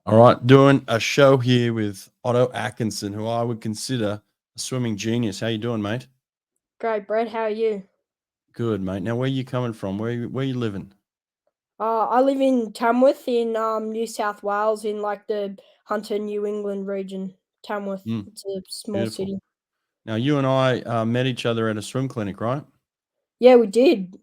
All right, doing a show here with Otto Atkinson, who I would consider a swimming genius. How you doing, mate? Great, Brett. How are you? Good, mate. Now, where you coming from? Where you living? I live in Tamworth in New South Wales in like the Hunter, New England region. Tamworth. Mm, It's a small beautiful. city. Now, you and I met each other at a swim clinic, right? Yeah, we did.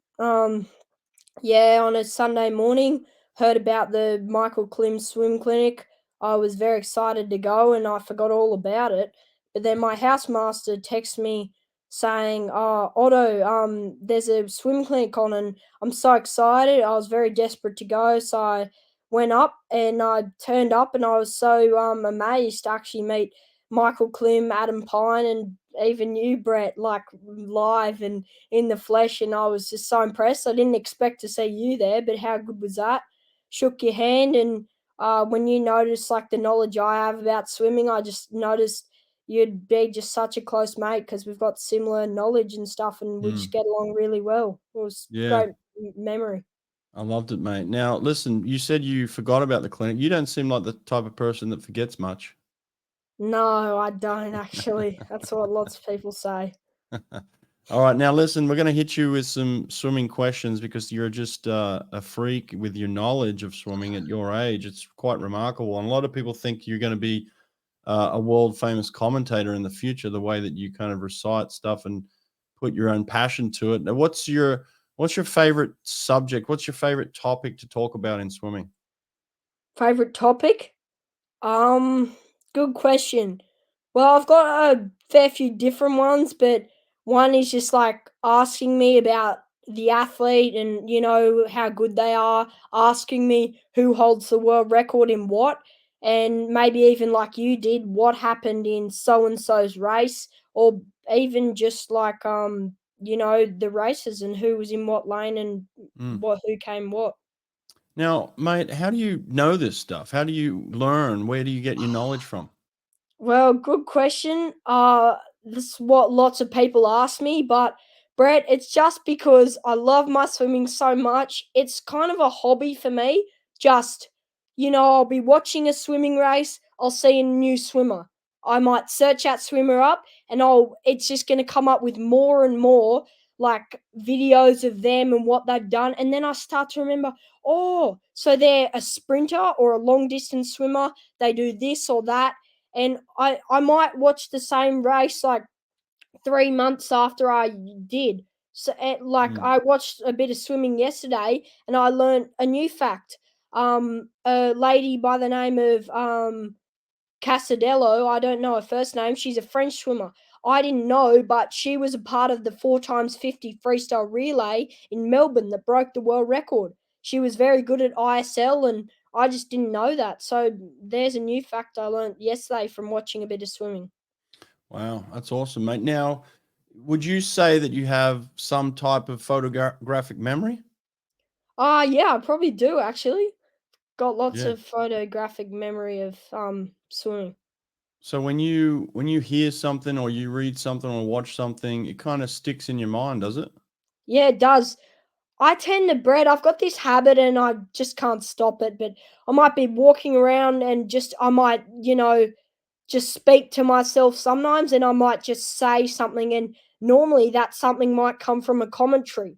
Yeah, on a Sunday morning, heard about the Michael Klim swim clinic. I was very excited to go and I forgot all about it. But then my housemaster texted me saying, "Oh, Otto, there's a swim clinic on," and I'm so excited. I was very desperate to go, so I went up and I turned up and I was so amazed to actually meet Michael Klim, Adam Pine, and even you, Brett, like live and in the flesh, and I was just so impressed. I didn't expect to see you there, but how good was that? Shook your hand, and when you noticed like the knowledge I have about swimming, I just noticed you'd be just such a close mate because we've got similar knowledge and stuff, and we just Mm, get along really well. It was yeah, great memory. I loved it, mate. Now, listen, you said you forgot about the clinic. You don't seem like the type of person that forgets much. No, I don't actually. That's what lots of people say. All right, now listen, we're going to hit you with some swimming questions because you're just a freak with your knowledge of swimming at your age. It's quite remarkable. And a lot of people think you're going to be a world famous commentator in the future, the way that you kind of recite stuff and put your own passion to it. Now, what's your favorite subject? What's your favorite topic to talk about in swimming? Favorite topic? Um, Good question. Well, I've got a fair few different ones, but one is just like asking me about the athlete and how good they are, asking me who holds the world record in what, and maybe even like you did, what happened in so and so's race, or even just like the races and who was in what lane and Mm. who came what. Now, mate, how do you know this stuff? How do you learn? Where do you get your knowledge from? Well, good question. This is what lots of people ask me, but Brett, it's just because I love my swimming so much. It's kind of a hobby for me. Just, I'll be watching a swimming race, I'll see a new swimmer. I might search that swimmer up and it's just going to come up with more and more like videos of them and what they've done. And then I start to remember, oh, so they're a sprinter or a long distance swimmer. They do this or that, and I might watch the same race like 3 months after I did. So, like Mm. I watched a bit of swimming yesterday, and I learned a new fact. A lady by the name of Casadello, I don't know her first name. She's a French swimmer. I didn't know, but she was a part of the 4x50 freestyle relay in Melbourne that broke the world record. She was very good at ISL, and I just didn't know that. So there's a new fact I learned yesterday from watching a bit of swimming. Wow, that's awesome, mate. Now, would you say that you have some type of photographic memory? Yeah, I probably do actually. Got lots Yeah. of photographic memory of swimming. So when you hear something or you read something or watch something, it kind of sticks in your mind, does it? Yeah, it does. I tend to bread. I've got this habit and I just can't stop it. But I might be walking around and I might, just speak to myself sometimes and I might just say something. And normally that something might come from a commentary,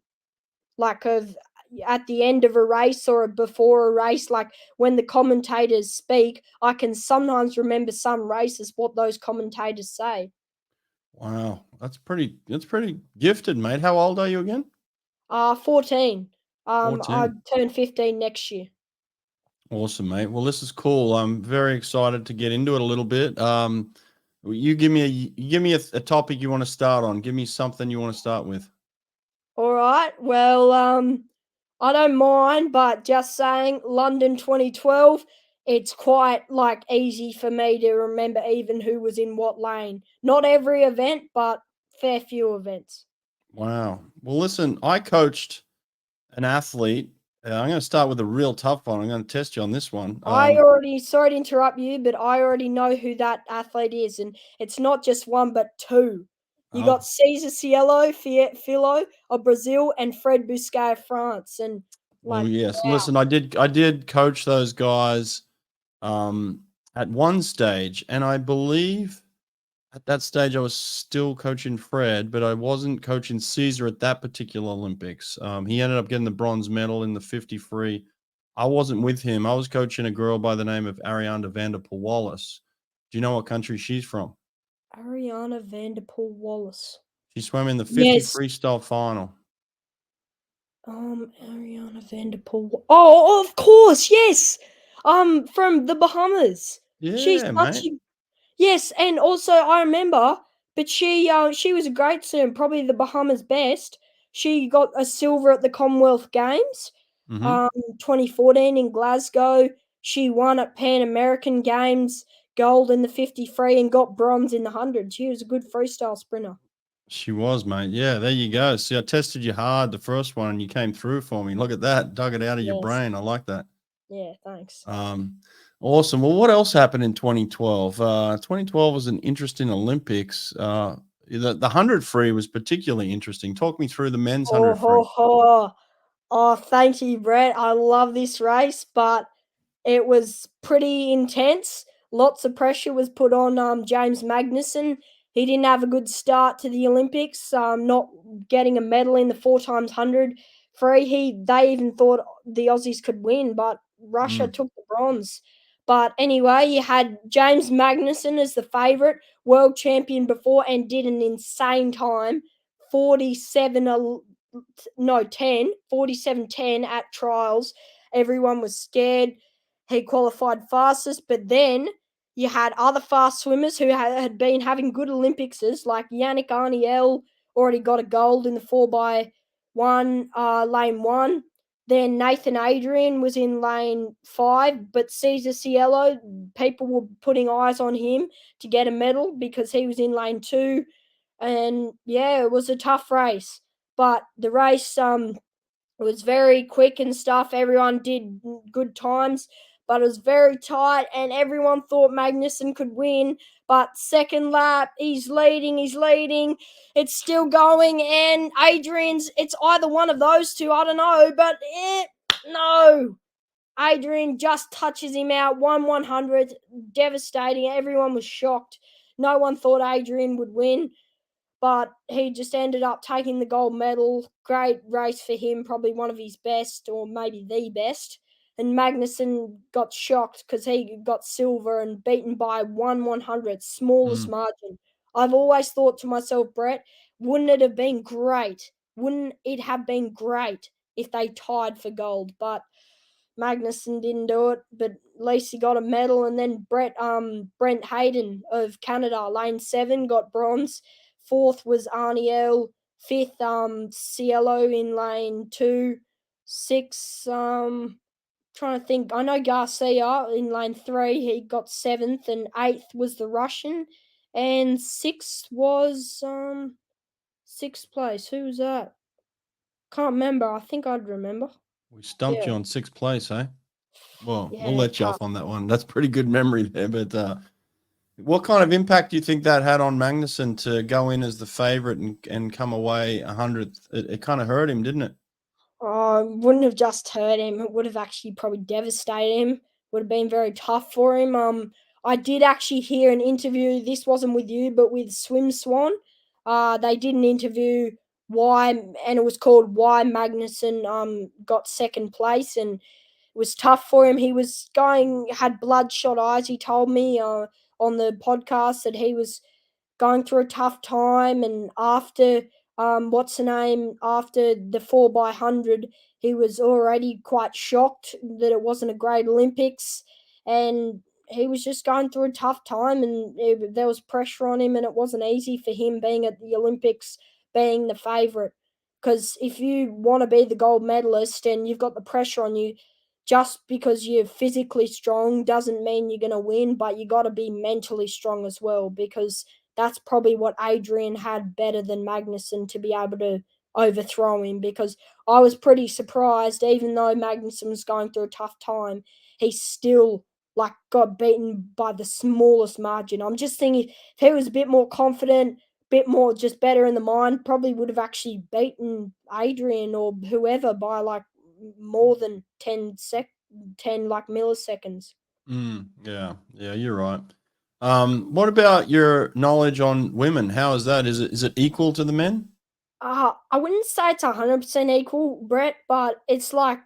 like of at the end of a race or before a race, like when the commentators speak, I can sometimes remember some races, what those commentators say. Wow, that's pretty gifted, mate. How old are you again? 14. I 14. turn 15 next year. Awesome, mate. Well, this is cool. I'm very excited to get into it a little bit. You give me a topic you want to start on. Give me something you want to start with. All right. Well, I don't mind, but just saying London 2012, it's quite like easy for me to remember even who was in what lane. Not every event, but fair few events. Wow. Well, listen, I coached an athlete. I'm going to start with a real tough one. I'm going to test you on this one. Sorry to interrupt you, but I already know who that athlete is, and it's not just one, but two. You got Oh, Cesar Cielo, Filo of Brazil, and Fred Busquet of France, and well, like, yes. wow, Listen, I did coach those guys at one stage, and I believe at that stage I was still coaching Fred, but I wasn't coaching Caesar at that particular Olympics. He ended up getting the bronze medal in the 50 free. I wasn't with him. I was coaching a girl by the name of Ariana Vanderpool Wallace. Do you know what country she's from? Ariana Vanderpool Wallace. She swam in the 50 Yes. freestyle final. Ariana Vanderpool. Oh, of course, yes. From the Bahamas. She's Yeah, such mate. a yes, and also I remember, but she was a great swimmer, probably the Bahamas' best. She got a silver at the Commonwealth Games, Hmm. 2014 in Glasgow. She won at Pan American Games, gold in the 50 free, and got bronze in the 100. She was a good freestyle sprinter. She was, mate. Yeah, there you go. See, I tested you hard the first one and you came through for me. Look at that. Dug it out of your Yes. brain. I like that. Yeah, thanks. Awesome. Well, what else happened in 2012? 2012 was an interesting Olympics. The 100 free was particularly interesting. Talk me through the men's Oh, 100 free. ho, ho. Oh, thank you, Brett. I love this race, but it was pretty intense. Lots of pressure was put on James Magnuson. He didn't have a good start to the Olympics, not getting a medal in the 4x100 free. They even thought the Aussies could win, but Russia Mm. took the bronze. But anyway, you had James Magnuson as the favourite, world champion before, and did an insane time, 47 no 10 47-10 at trials. Everyone was scared. He qualified fastest, but then you had other fast swimmers who had been having good Olympicses, like Yannick INTL already got a gold in the 4x1 lane 1. Then Nathan Adrian was in lane 5, but Cesar Cielo, people were putting eyes on him to get a medal because he was in lane 2. And yeah, it was a tough race, but the race was very quick and stuff. Everyone did good times, but it was very tight, and everyone thought Magnuson could win. But second lap, he's leading, it's still going, and Adrian's, it's either one of those two, I don't know, but no. Adrian just touches him out, 1/100, devastating. Everyone was shocked. No one thought Adrian would win, but he just ended up taking the gold medal. Great race for him, probably one of his best, or maybe the best. And Magnuson got shocked because he got silver and beaten by 1/100, smallest Mm. margin. I've always thought to myself, Brett, wouldn't it have been great? Wouldn't it have been great if they tied for gold? But Magnuson didn't do it, but at least he got a medal. And then Brent Hayden of Canada, lane 7, got bronze. Fourth was Arniel. Fifth, Cielo in lane 2. Six, trying to think. I know Garcia in lane 3. He got 7th, and 8th was the Russian, and 6th was sixth place. Who was that? Can't remember. I think I'd remember. We stumped Yeah, you on sixth place, eh? Well, we'll yeah, let you tough. off on that one. That's pretty good memory there. But what kind of impact do you think that had on Magnuson to go in as the favorite and come away 100th? It kind of hurt him, didn't it? Wouldn't have just hurt him. It would have actually probably devastated him. Would have been very tough for him. I did actually hear an interview. This wasn't with you, but with Swim Swan. They did an interview why, and it was called "Why Magnuson got second place," and it was tough for him. He was had bloodshot eyes. He told me on the podcast that he was going through a tough time, and after what's the name, after the 4x100, he was already quite shocked that it wasn't a great Olympics, and he was just going through a tough time, and there was pressure on him, and it wasn't easy for him being at the Olympics, being the favorite. Because if you want to be the gold medalist and you've got the pressure on you, just because you're physically strong doesn't mean you're going to win, but you got to be mentally strong as well, because that's probably what Adrian had better than Magnuson to be able to overthrow him, because I was pretty surprised, even though Magnuson was going through a tough time, he still got beaten by the smallest margin. I'm just thinking if he was a bit more confident, bit more just better in the mind, probably would have actually beaten Adrian or whoever by more than 10 milliseconds. Yeah, yeah, you're right. What about your knowledge on women? How is that? Is it equal to the men? I wouldn't say it's 100% equal, Brett, but it's like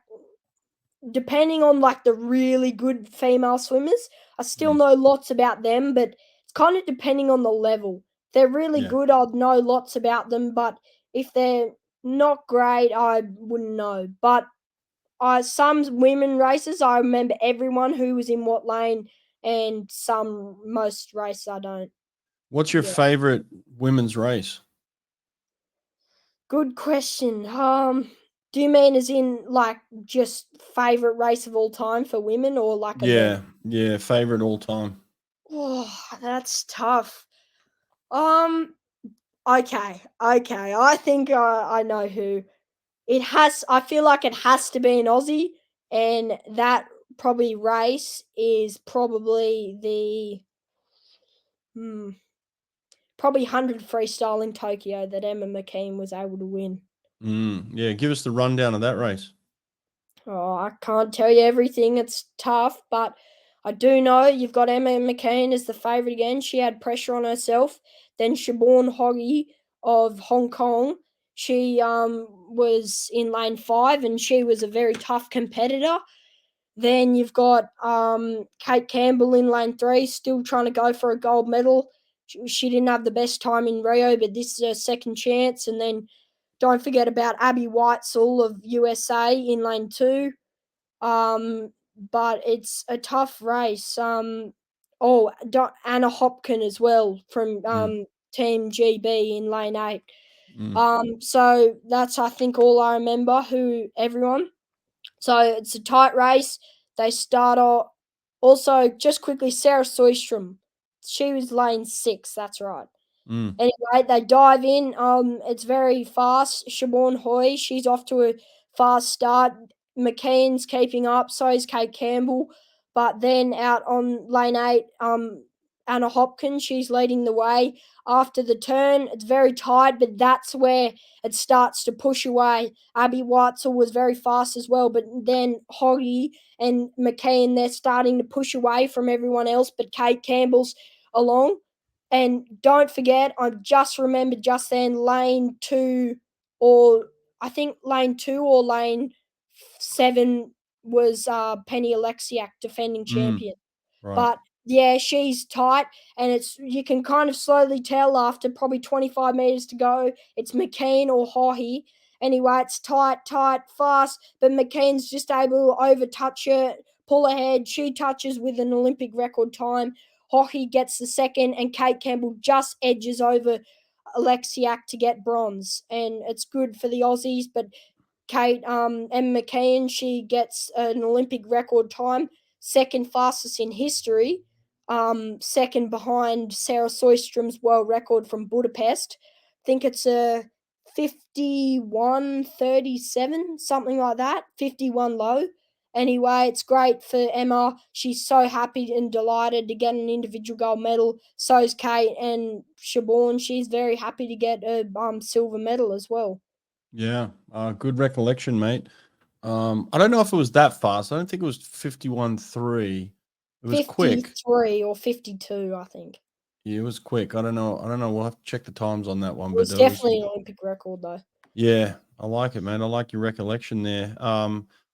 depending on like the really good female swimmers, I still Mm, know lots about them, but it's kind of depending on the level. If they're really yeah. good, I'd know lots about them, but if they're not great, I wouldn't know. But some women races, I remember everyone who was in what lane, and most races I don't. What's your Yeah, favorite women's race? good question. Do you mean as in like just favorite race of all time for women, or like event? Yeah, yeah, favorite all time. Oh, that's tough. Um, okay, okay. I think I know who. I feel like it has to be an Aussie, and that probably race is probably the hmm, probably 100 freestyle in Tokyo that Emma McKean was able to win. Yeah, give us the rundown of that race. Oh, I can't tell you everything. It's tough, but I do know you've got Emma McKean as the favourite again. She had pressure on herself. Then Siobhan Hoggy of Hong Kong. She was in lane 5 and she was a very tough competitor. Then you've got Kate Campbell in lane 3, still trying to go for a gold medal. She didn't have the best time in Rio, but this is her second chance. And then don't forget about Abby Whitesell of USA in lane 2. Um, but it's a tough race. Anna Hopkin as well from Mm, Team GB in lane 8. mm, So that's I think all I remember. Who everyone. So it's a tight race. They start off. Also, just quickly, Sarah Soystrom. She was lane 6. That's right. mm, Anyway, they dive in. It's very fast. Siobhan Hoy, she's off to a fast start. McKean's keeping up. So is Kate Campbell. But then out on lane 8, Anna Hopkins, she's leading the way. After the turn, it's very tight, but that's where it starts to push away. Abby Whitesell was very fast as well, but then Hoggy and McKean, they're starting to push away from everyone else, but Kate Campbell's along. And don't forget, I just remembered just then lane 2, or I think lane 2 or lane 7 was Penny Alexiak, defending mm, champion. right. But yeah, she's tight, and it's you can kind of slowly tell after probably 25 meters to go. It's McKean or Haughey. Anyway, it's tight, tight, fast, but McKean's just able to overtouch her, pull ahead. She touches with an Olympic record time. Haughey gets the second, and Kate Campbell just edges over Alexiak to get bronze. And it's good for the Aussies, but Emma McKean, she gets an Olympic record time, second fastest in history, second behind Sarah Soystrom's world record from Budapest. I think it's a 51:37, something like that, 51 low. Anyway, it's great for Emma. She's so happy and delighted to get an individual gold medal. So is Kate, and Siobhan. She's very happy to get a silver medal as well. Yeah, good recollection, mate. I don't know if it was that fast. I don't think it was 51.3. It was quick. 53 or 52, I think. Yeah, it was quick. I don't know. I don't know. We'll have to check the times on that one, It but was it was. definitely an Olympic record, though. Yeah, I like it, man. I like your recollection there.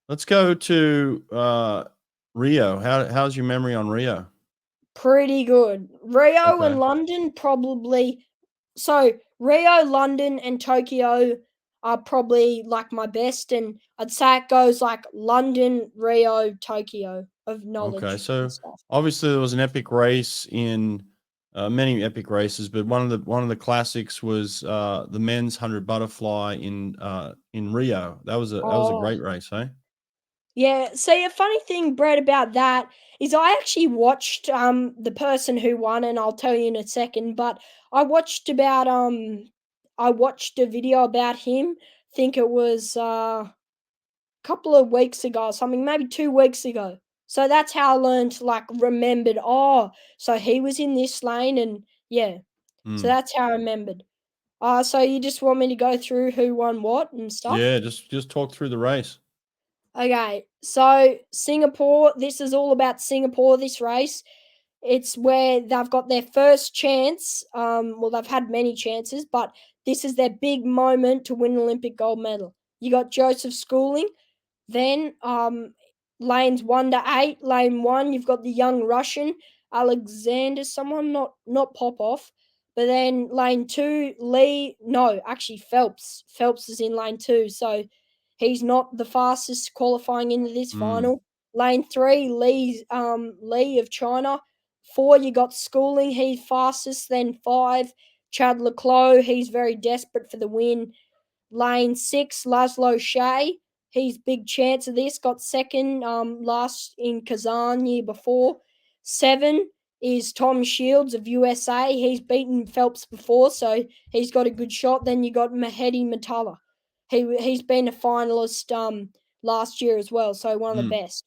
Let's go to Rio. How's your memory on Rio? Pretty good. Rio and Okay. London probably. So Rio, London, and Tokyo are probably like my best, and I'd say it goes like London, Rio, Tokyo of Okay. knowledge and So stuff. obviously there was an epic race in many epic races, but one of the classics was the men's 100 butterfly in Rio. That was a Oh, great race, eh? yeah. See, a funny thing, Brett, about that is I actually watched the person who won, and I'll tell you in a second. But I watched a video about him. Think it was a couple of weeks ago or something, maybe 2 weeks ago. So that's how I learned, like, remembered. Oh, so he was in this lane, and yeah. So Mm. that's how I remembered. So you just want me to go through who won what and stuff? Yeah, just talk through the race. Okay, So Singapore, this is all about Singapore, this race. It's where they've got their first chance. Well, they've had many chances, but this is their big moment to win an Olympic gold medal. You got Joseph Schooling. Then lanes 1 to 8, lane 1, you've got the young Russian Alexander, someone not Popov. But then lane 2, Phelps. Phelps is in lane 2, so he's not the fastest qualifying into this final. Lane 3, Lee of China. 4, you got Schooling, he's fastest. Then 5, Chad Leclos, he's very desperate for the win. Lane 6, Laszlo Shea. He's big chance of this. Got second last in Kazan year before. 7 is Tom Shields of USA. He's beaten Phelps before, so he's got a good shot. Then you got Mahedi Matala. He's been a finalist last year as well, so one of the best.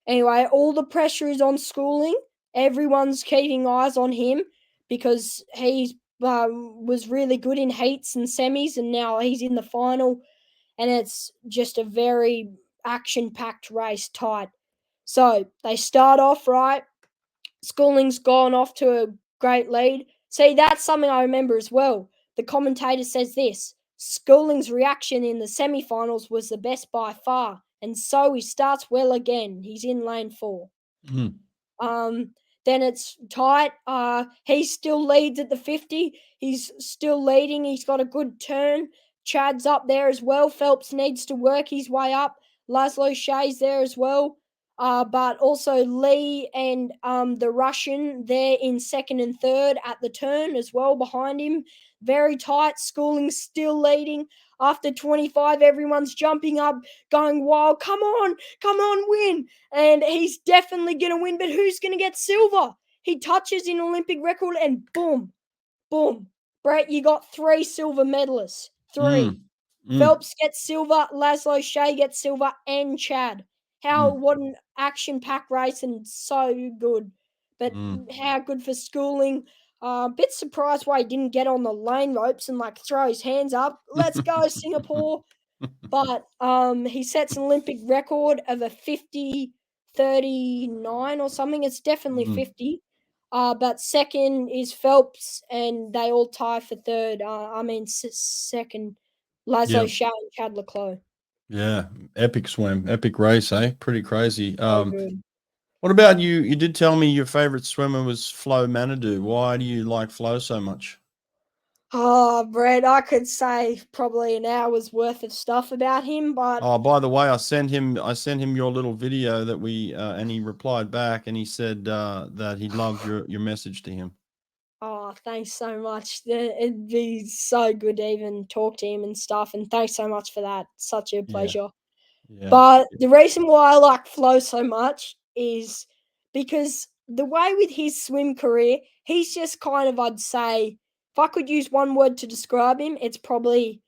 Anyway, all the pressure is on Schooling. Everyone's keeping eyes on him because he was really good in heats and semis, and now he's in the final. And it's just a very action-packed race, tight. So they start off right. Schooling's gone off to a great lead. See, that's something I remember as well. The commentator says this: Schooling's reaction in the semi-finals was the best by far, and so he starts well again. He's in lane 4. Then it's tight. He still leads at the 50. He's still leading. He's got a good turn. Chad's up there as well. Phelps needs to work his way up. Laszlo Shea's there as well. But also Lee and the Russian, they're in second and third at the turn as well behind him. Very tight. Schooling's still leading. After 25, everyone's jumping up, going wild. Come on, win. And he's definitely going to win, but who's going to get silver? He touches an Olympic record and boom, boom. Brett, you got 3 silver medalists. 3. Phelps gets silver, Laszlo Shea gets silver, and Chad. What an action-packed race and so good. But how good for Schooling. A bit surprised why he didn't get on the lane ropes and throw his hands up. Let's go, Singapore. But he sets an Olympic record of a 50-39 or something. It's definitely 50. But second is Phelps, and they all tie for third. Second, Laszlo Shea and Chad Leclos. Yeah, epic swim, epic race, eh? Pretty crazy. Good. What about you? You did tell me your favorite swimmer was Flo Manadou. Why do you like Flo so much? Oh, Brett, I could say probably an hour's worth of stuff about him, but Oh, by the way, I sent him your little video that and he replied back and he said that he loved your message to him. oh, thanks so much. It'd be so good to even talk to him and stuff, and thanks so much for that. Such a pleasure. Yeah. But the reason why I like Flo so much is because the way with his swim career, he's just kind of, I'd say, if I could use one word to describe him, it's probably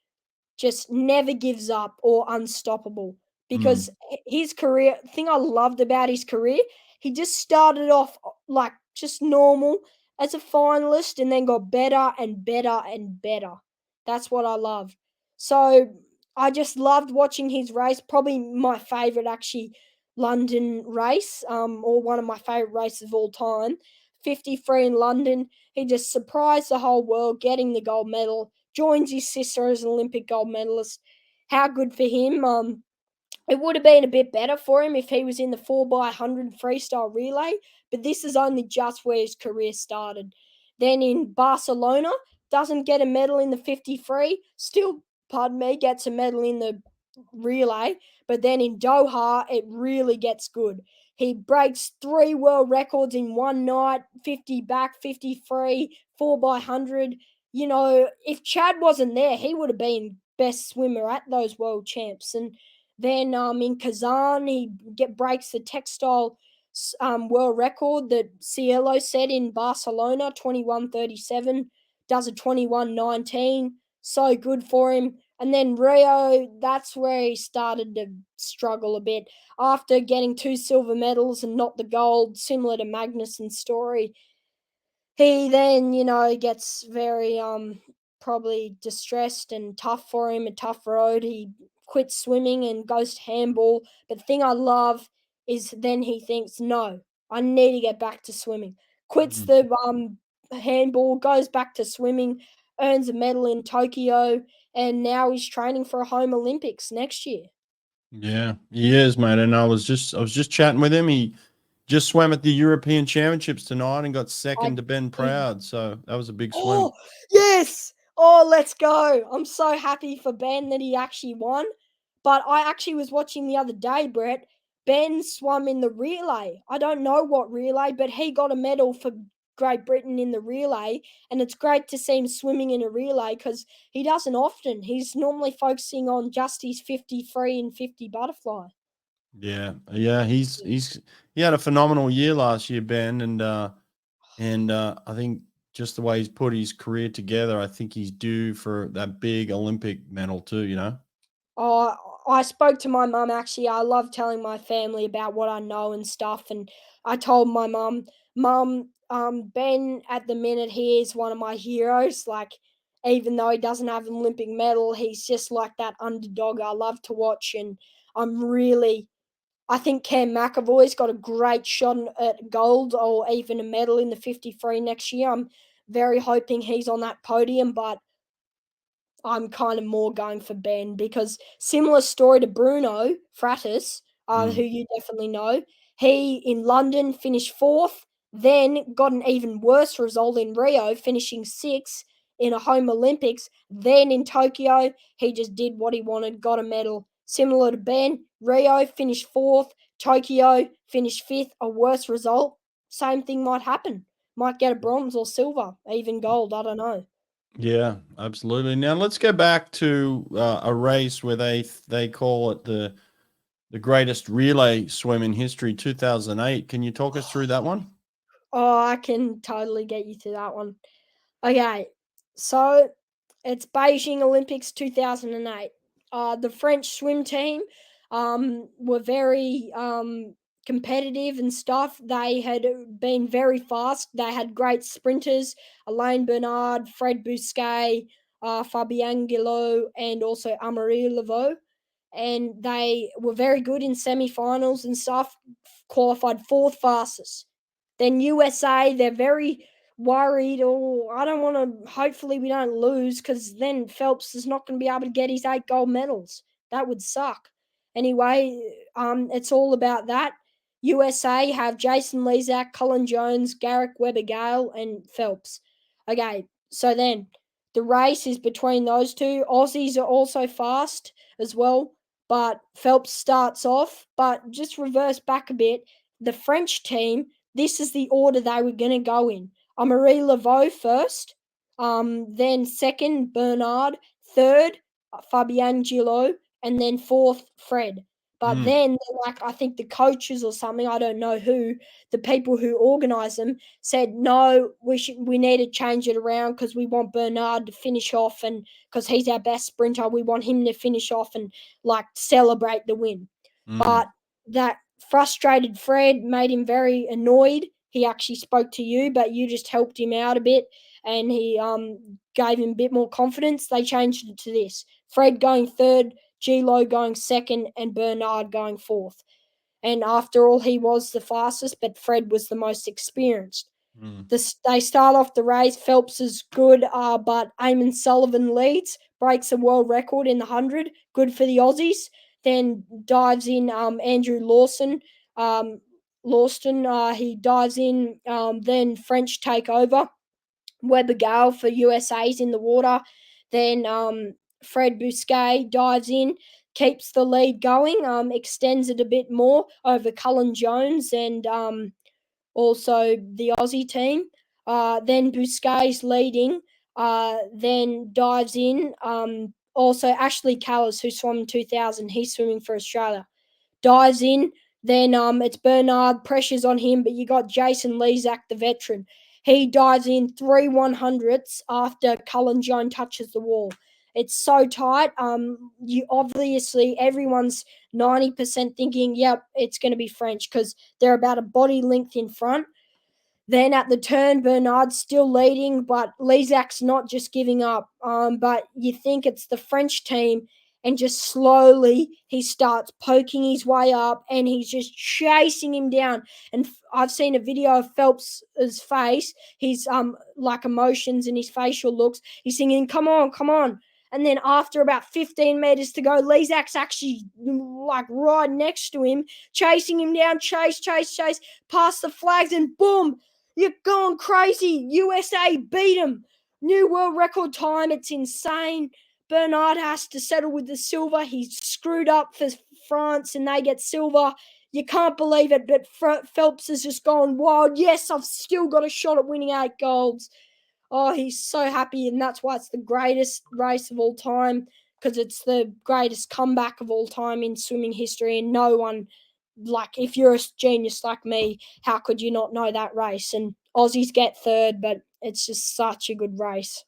just never gives up or unstoppable. Because his career, thing I loved about his career, he just started off just normal as a finalist and then got better and better and better. That's what I loved. So I just loved watching his race. Probably my favorite, actually, London race, or one of my favorite races of all time. 53 in London. He just surprised the whole world, getting the gold medal. Joins his sister as an Olympic gold medalist. How good for him. It would have been a bit better for him if he was in the 4x100 freestyle relay, but this is only just where his career started. Then in Barcelona, doesn't get a medal in the 53, still, gets a medal in the relay, but then in Doha, it really gets good. He breaks 3 world records in one night, 50 back, 53, 4x100. If Chad wasn't there, he would have been best swimmer at those world champs. And then in Kazan, he breaks the textile world record that Cielo set in Barcelona, 21:37, does a 21:19. So good for him. And then Rio, that's where he started to struggle a bit. After getting 2 silver medals and not the gold, similar to Magnuson's story, he then, gets very probably distressed and tough for him, a tough road. He quits swimming and goes to handball. But the thing I love is then he thinks, no, I need to get back to swimming. Quits the handball, goes back to swimming, earns a medal in Tokyo, and now he's training for a home Olympics next year. Yeah, he is, mate. And I was just chatting with him. He just swam at the European Championships tonight and got second to Ben Proud. So that was a big swim. Oh, yes. Oh, let's go. I'm so happy for Ben that he actually won. But I actually was watching the other day, Brett. Ben swam in the relay. I don't know what relay, but he got a medal for Great Britain in the relay. And it's great to see him swimming in a relay because he doesn't often. He's normally focusing on just his 50 free and 50 butterfly. Yeah, he had a phenomenal year last year, Ben, and I think just the way he's put his career together, I think he's due for that big Olympic medal too. You know. Oh, I spoke to my mum actually. I love telling my family about what I know and stuff. And I told my mum, Ben at the minute, he is one of my heroes. Like, even though he doesn't have an Olympic medal, he's just like that underdog I love to watch. And I think Cam McAvoy's got a great shot at gold or even a medal in the 53 next year. I'm very hoping he's on that podium, but I'm kind of more going for Ben because similar story to Bruno Fratis, who you definitely know. He in London finished fourth, then got an even worse result in Rio, finishing sixth in a home Olympics. Then in Tokyo, he just did what he wanted, got a medal. Similar to Ben, Rio finished fourth, Tokyo finished fifth, a worse result. Same thing might happen. Might get a bronze or silver, even gold. I don't know. Yeah, absolutely. Now let's go back to a race where they call it the greatest relay swim in history, 2008. Can you talk us through that one? Oh, I can totally get you to that one. Okay, so it's Beijing Olympics 2008. The French swim team were very competitive and stuff. They had been very fast. They had great sprinters, Alain Bernard, Fred Bousquet, Fabien Guillot, and also Amaury Laveau. And they were very good in semi-finals and stuff, qualified fourth fastest. Then USA, they're very worried, or I don't want to, hopefully we don't lose because then Phelps is not going to be able to get his 8 gold medals. That would suck. Anyway, it's all about that. USA have Jason Lezak, Colin Jones, Garrick Weber-Gale, and Phelps. Okay, so then the race is between those two. Aussies are also fast as well, but Phelps starts off. But just reverse back a bit. The French team, this is the order they were going to go in. Amaury Laveau first, then second, Bernard, third, Fabien Gillot, and then fourth, Fred. But then, like, I think the coaches or something, I don't know who, the people who organise them said, no, we need to change it around because we want Bernard to finish off, and because he's our best sprinter, we want him to finish off and, like, celebrate the win. But that frustrated Fred made him very annoyed. He actually spoke to you, but you just helped him out a bit, and he gave him a bit more confidence. They changed it to this: Fred going third, Gilo going second, and Bernard going fourth. And after all, he was the fastest, but Fred was the most experienced. They start off the race. Phelps is good, but Eamon Sullivan leads, breaks a world record in the 100. Good for the Aussies. Then dives in Andrew Lawson. He dives in. Then French take over. Weber-Gale for USA's in the water. Then Fred Bousquet dives in, keeps the lead going, extends it a bit more over Cullen Jones and also the Aussie team. Then Bousquet's leading, then dives in. Also, Ashley Callis, who swam in 2000, he's swimming for Australia, dives in. Then it's Bernard, pressures on him, but you got Jason Lezak, the veteran. He dives in 3 100ths after Cullen Jones touches the wall. It's so tight. You obviously, everyone's 90% thinking, yep, it's going to be French because they're about a body length in front. Then at the turn, Bernard's still leading, but Lezak's not just giving up. But you think it's the French team, and just slowly he starts poking his way up and he's just chasing him down. And I've seen a video of Phelps's face, his like emotions and his facial looks. He's singing, "Come on, come on." And then after about 15 meters to go, Lezak's actually like right next to him, chasing him down, chase, past the flags, and boom, you're going crazy. USA beat him. New world record time. It's insane. Bernard has to settle with the silver. He's screwed up for France and they get silver. You can't believe it, but Phelps has just gone wild. Yes, I've still got a shot at winning 8 golds. Oh, he's so happy, and that's why it's the greatest race of all time, because it's the greatest comeback of all time in swimming history, and no one, like, if you're a genius like me, how could you not know that race? And Aussies get third, but it's just such a good race.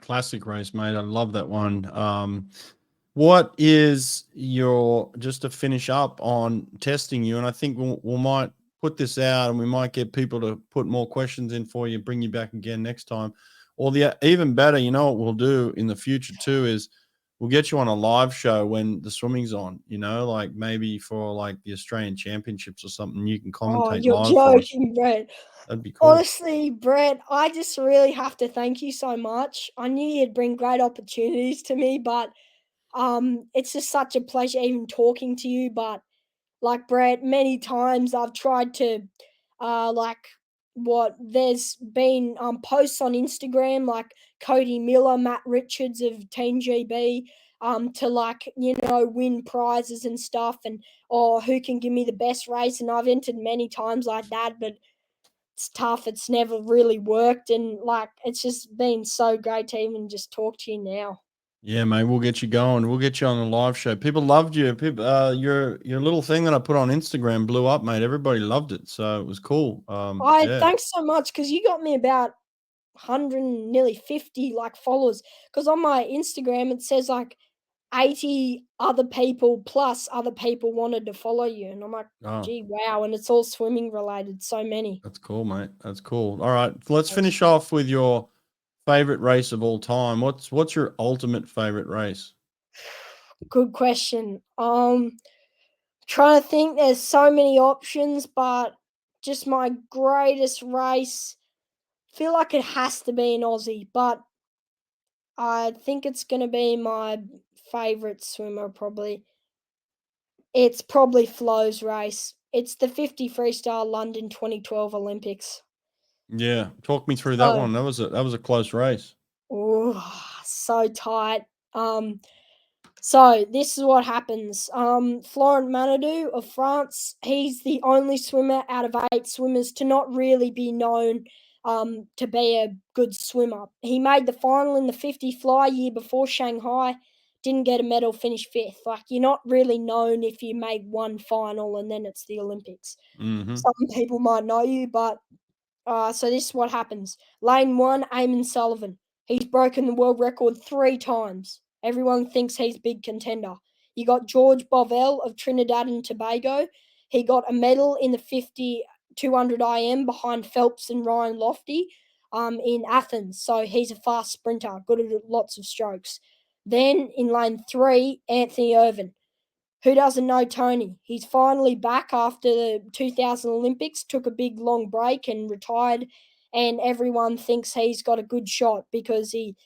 Classic race, mate. I love that one. What is your, just to finish up on testing you, and I think we might put this out and we might get people to put more questions in for you, bring you back again next time. Or the even better, you know what we'll do in the future too is we'll get you on a live show when the swimming's on, you know, like maybe for like the Australian Championships or something, you can Oh, commentate you're live for us. joking, Brett. That'd be cool. Honestly, Brett, I just really have to thank you so much. I knew you'd bring great opportunities to me, but it's just such a pleasure even talking to you. But like Brett, many times I've tried to like there's been posts on Instagram like Cody Miller, Matt Richards of Team GB to like, you know, win prizes and stuff, and or who can give me the best race, and I've entered many times like that, but it's tough. It's never really worked, and like it's just been so great to even just talk to you now. Yeah, mate, we'll get you going. We'll get you on the live show. People loved you. People, your little thing that I put on Instagram blew up, mate. Everybody loved it, so it was cool. Yeah, Thanks so much, because you got me about 100 nearly 50 like followers, because on my Instagram it says like 80 other people plus other people wanted to follow you, and I'm like, oh, gee, wow, and it's all swimming related, so many. that's cool, mate. That's cool. All right, let's Thanks. finish off with your favorite race of all time. What's your ultimate favorite race? Good question. Trying to think, there's so many options, but just my greatest race, feel like it has to be an Aussie, but I think it's going to be my favorite swimmer probably. It's probably Flo's race. It's the 50 freestyle London 2012 Olympics. Yeah, talk me through that So, one. That was a close race. oh, so tight. So this is what happens. Florent Manodou of France, he's the only swimmer out of 8 swimmers to not really be known to be a good swimmer. He made the final in the 50 fly year before Shanghai, didn't get a medal, finished 5th. Like, you're not really known if you make one final and then it's the Olympics. Mm-hmm. Some people might know you, but so this is what happens. Lane 1, Eamon Sullivan. He's broken the world record 3 times. Everyone thinks he's big contender. You got George Bovell of Trinidad and Tobago. He got a medal in the 50 200 IM behind Phelps and Ryan Lofty in Athens. So he's a fast sprinter, good at lots of strokes. Then in lane 3, Anthony Irvin. Who doesn't know Tony? He's finally back after the 2000 Olympics, took a big long break and retired, and everyone thinks he's got a good shot because he,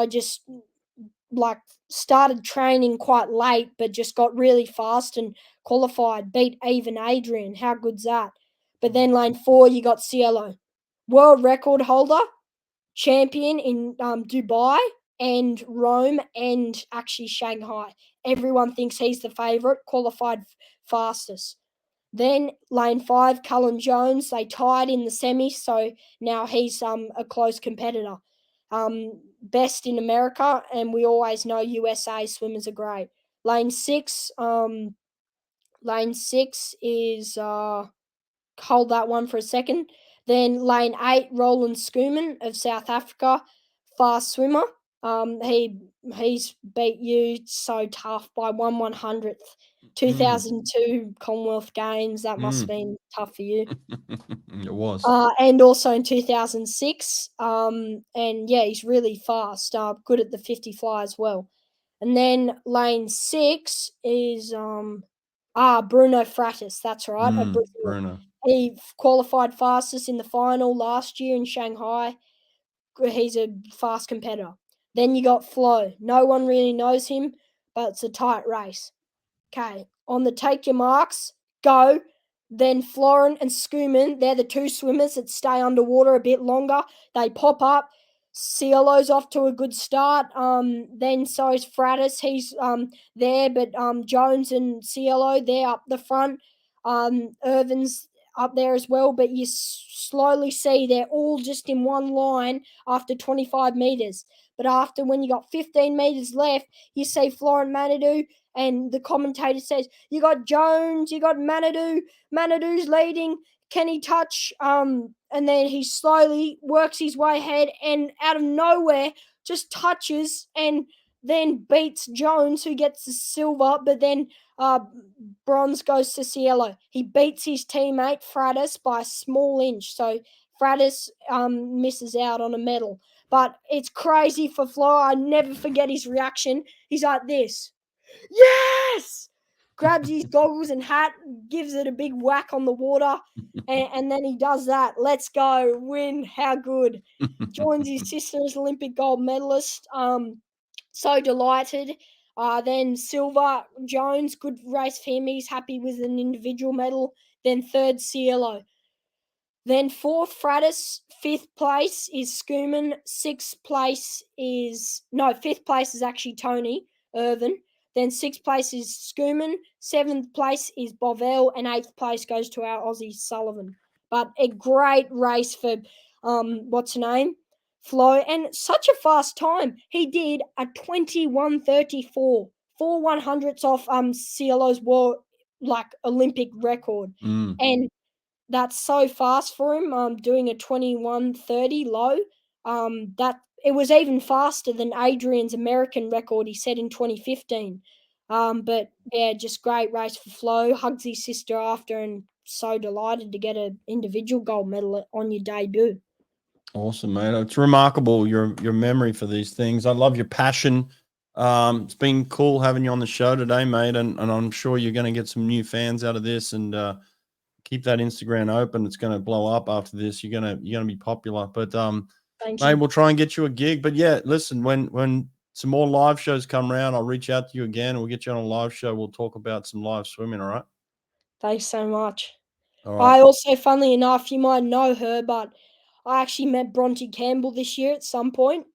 just like started training quite late, but just got really fast and qualified, beat even Adrian. How good's that? But then lane 4, you got Cielo, world record holder, champion in Dubai and Rome and actually Shanghai. Everyone thinks he's the favourite, qualified fastest. Then lane 5, Cullen Jones, they tied in the semi, so now he's a close competitor. Best in America, and we always know USA swimmers are great. Lane 6, is hold that one for a second. Then lane 8, Roland Schoeman of South Africa, fast swimmer. He's beat you so tough by 1/100th. 2002 Commonwealth Games, that must have been tough for you. It was. And also in 2006. And yeah, he's really fast. Good at the 50 fly as well. And then lane 6 is Bruno Fratis. That's right, a Brazil. Bruno. He qualified fastest in the final last year in Shanghai. He's a fast competitor. Then you got Flo. No one really knows him, but it's a tight race. Okay, on the take your marks, go. Then Florin and Schumann, they're the two swimmers that stay underwater a bit longer. They pop up. Cielo's off to a good start. Then so is Fratis. He's there, but Jones and Cielo, they're up the front. Irvin's up there as well, but you slowly see they're all just in one line after 25 meters. But after when you got 15 meters left, you see Florent Manadou, and the commentator says, you got Jones, you got Manadou. Manadou's leading. Can he touch? And then he slowly works his way ahead and out of nowhere just touches and then beats Jones, who gets the silver, but then bronze goes to Cielo. He beats his teammate Fratis by a small inch. So Fratis misses out on a medal. But it's crazy for Flo. I never forget his reaction. He's like this. Yes! Grabs his goggles and hat, gives it a big whack on the water, and then he does that. Let's go, win, how good. Joins his sister as Olympic gold medalist. So delighted. Then Silver Jones, good race for him. He's happy with an individual medal. Then third, Cielo. Then fourth, Fratis. Fifth place is Schumann. Fifth place is actually Tony Irvin. Then sixth place is Schumann. Seventh place is Bovell. And eighth place goes to our Aussie Sullivan. But a great race for, what's her name? Flo. And such a fast time. He did a 21:34. 4 100ths off Cielo's world, Olympic record. And that's so fast for him, doing a 21:30 low. That it was even faster than Adrian's American record he set in 2015. But yeah, just great race for Flo. Hugs his sister after, and so delighted to get an individual gold medal on your debut. Awesome, mate. It's remarkable, your memory for these things. I love your passion. It's been cool having you on the show today, mate, and I'm sure you're going to get some new fans out of this, and keep that Instagram open. It's going to blow up after this. You're going to be popular. But mate, we'll try and get you a gig. But yeah, listen, when some more live shows come around, I'll reach out to you again. We'll get you on a live show. We'll talk about some live swimming, all right? Thanks so much. All right. I also, funnily enough, you might know her, but I actually met Bronte Campbell this year at some point,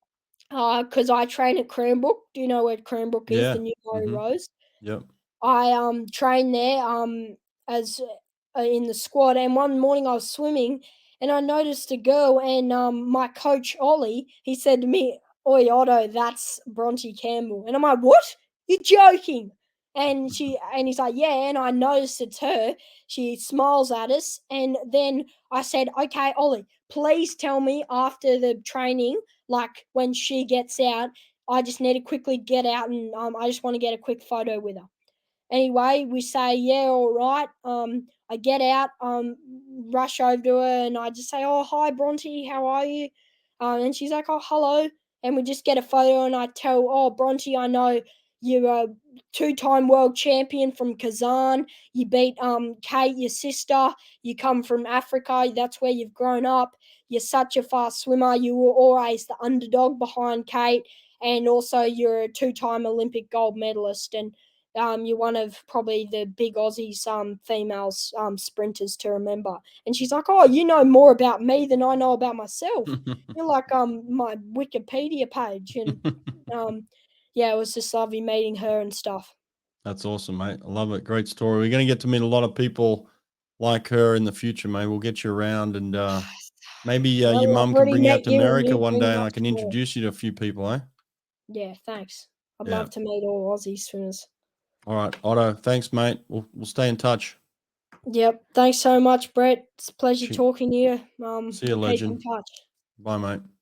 because I train at Cranbrook. Do you know where Cranbrook is? Yeah. The new Murray Rose. Yep. I trained there as in the squad, and one morning I was swimming and I noticed a girl, and my coach Ollie, he said to me, "Oi Otto, that's Bronte Campbell." And I'm like, "What? You're joking?" And he's like, "Yeah." And I noticed it's her. She smiles at us, and then I said, "Okay, Ollie, please tell me after the training, like when she gets out, I just need to quickly get out, and I just want to get a quick photo with her." Anyway, we say, yeah, all right. I get out, rush over to her, and I just say, oh, hi, Bronte, how are you? And she's like, oh, hello. And we just get a photo, and I tell, oh, Bronte, I know you're a two-time world champion from Kazan. You beat Kate, your sister. You come from Africa. That's where you've grown up. You're such a fast swimmer. You were always the underdog behind Kate. And also you're a two-time Olympic gold medalist. And you're one of probably the big Aussies females sprinters to remember. And she's like, oh, you know more about me than I know about myself. You're like my Wikipedia page. And yeah, it was just lovely meeting her and stuff. That's awesome, mate. I love it. Great story. We're going to get to meet a lot of people like her in the future, mate. We'll get you around, and maybe your Well, mum I've can already bring you out met to you, and America you one bring day, and I much can more. introduce you to a few people, eh? Yeah, thanks. I'd Yeah. love to meet all Aussie swimmers. All right, Otto. Thanks, mate. We'll stay in touch. Yep. Thanks so much, Brett. It's a pleasure talking to you. See you, Keep in legend. touch. Bye, mate.